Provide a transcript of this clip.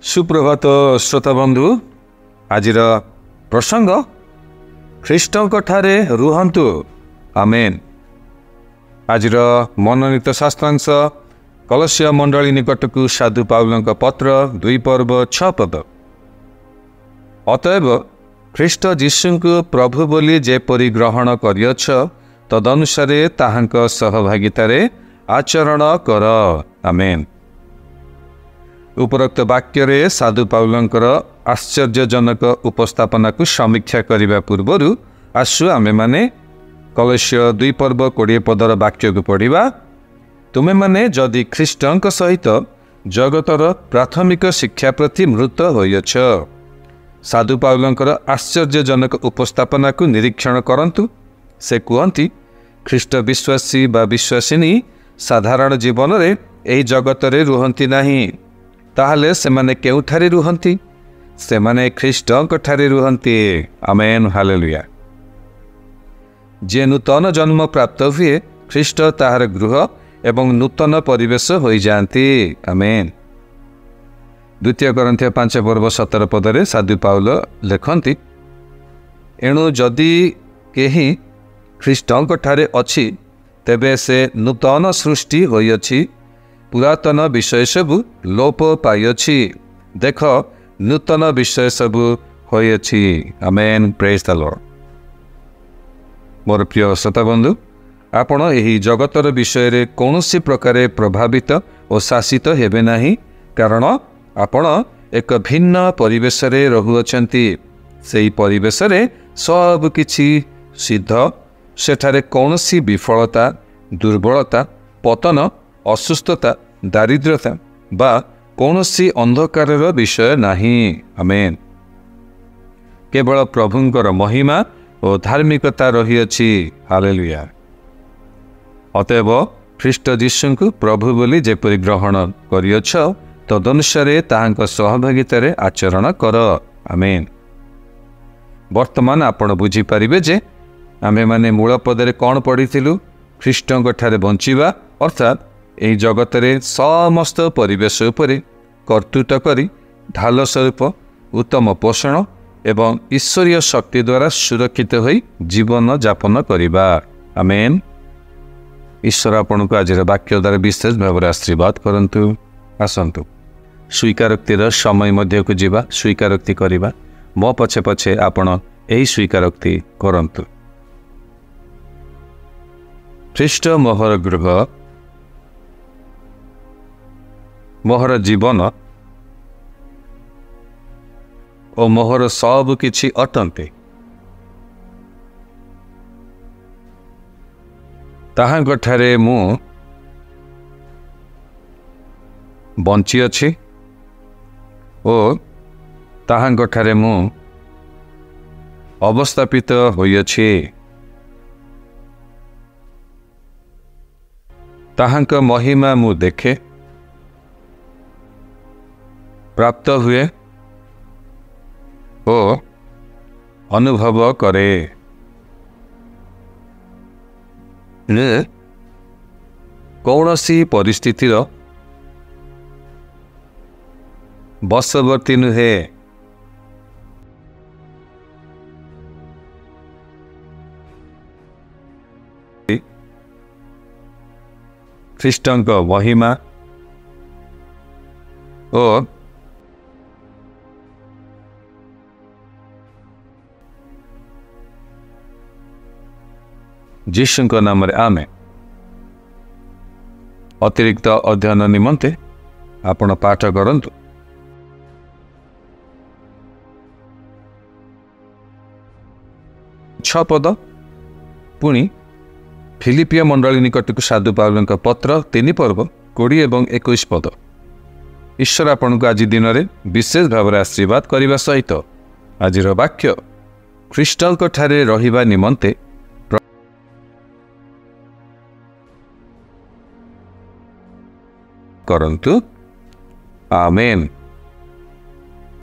सुप्रभात श्रोता बंधु आज प्रसंग ख्रीष्टों ठारे रुहंतु आमेन। आज मनोनीत शास्त्रांश कलसिया मंडली निकटकू साधु पाउलଙ୍କ पत्र 2 पर्व 6 पद। अतएव ख्रीष्ट जीशुଙ୍କୁ प्रभु बोली जेपरी ग्रहण करियछ तदनुसारे ताहांक सहभागितारे आचरण कर आमेन। उपरोक्त वाक्य साधु पाउलंकर आश्चर्यजनक उपस्थापना को समीक्षा करने पूर्वर आसु आमे माने कलसिय 2 पर्व 20 पदर वाक्य को पढ़ा। तुमे माने जदि ख्रीष्टଙ୍କ सहित जगतर प्राथमिक शिक्षा प्रति मृत होइछ। साधु पाउलंकर आश्चर्यजनक उपस्थापना को निरीक्षण करंतु। से कहती ख्रीष्ट विश्वासी बा विश्वासिनी साधारण जीवन रे एही जगतरे रुहंती नाही, ताहले सेमाने केउठारे रुहंती? सेमाने ख्रीष्टଙ୍କ ठारे रुहंती। Amen hallelujah. जे नूतन जन्म प्राप्त हुए ख्रीष्ट ताहार गृह एवं नूतन परिवेश हो जाती। आमेन। 2 कोरिन्थियो 5 पर्व 17 पदरे साधु पाउल लेखन्ति, एणु जदि केही ख्रीष्टଙ୍କ ठारे अछि तेबे से नूतन सृष्टि होइछि, पुरातन विषय सबु लोप पाइछि, देख नूतन विषय सबु होइछि। आमेन। Praise the lord. मोर प्रिय श्रोता बंधु, आपण एही जगतर विषय रे कौनसी प्रकारे प्रभावित और शासित हेबे नाही, कारण आपण एक भिन्न परिवेश रे रहुअछंती। सेही परिवेश रे सब किछि सिद्ध, सेठारे कौनसी विफलता, दुर्बलता, पतन, असुस्थता, दारिद्रता बा कौनसी अंधकार विषय नहीं। आमेन। केवल प्रभुंकर महिमा और धार्मिकता रही अछि। हालेलुया। अतएव ख्रीष्ट जीशुଙ୍କୁ प्रभु बोली जेपरि ग्रहण करियछ तदनुसारे ताहांक सहभागितारे आचरण कर। आमेन। वर्तमान आपण बुझी पारिबे जे आमे माने मूल पदरे कौन पढ़िथिलु? ख्रीष्टଙ୍କ ठारे बंचिबा अर्थात एही जगतरे समस्त परिवेश उपरे कर्तृत्व करी ढाल स्वरूप उत्तम पोषण एवं ईश्वरीय शक्ति द्वारा सुरक्षित होई जीवन जापन करिबा। आमेन। ईश्वर आपन को आज वाक्य द्वारा विशेष भाव आशीर्वाद करंतु। आसंतु स्वीकारोक्तिर समय मध्य को जीवा, स्वीकारोक्ति करिबा। मो पछे पछे आपण एही स्वीकारोक्ति करंतु। ख्रीष्ट मोहर गृह, मोहर जीवन और मोहर सब किछि अटंते। ताहांक ठारे मु बंची अछि और ताहांक ठारे मु अवस्थापित होइछि। ताहांक महिमा मु देखे, प्राप्त हुए और अनुभव करे। कौनसी परिस्थितिर बशवर्ती नुहे। ख्रीष्टଙ୍କ महिमा और जीशुଙ୍କ नाम रे आमे अतिरिक्त अध्ययन निमंते आपण पाठ करंतु। छ पद पुणी फिलिपिया मंडली निकटकू साधु पाउलଙ୍କ पत्र 3 पर्व 20 एवं 21 पद। ईश्वर आपण को आज दिन रे विशेष भाव आशीर्वाद करने सहित आज वाक्य ख्रीष्टଙ୍କ ठारे रहिबा निमंते करंतु। आमेन।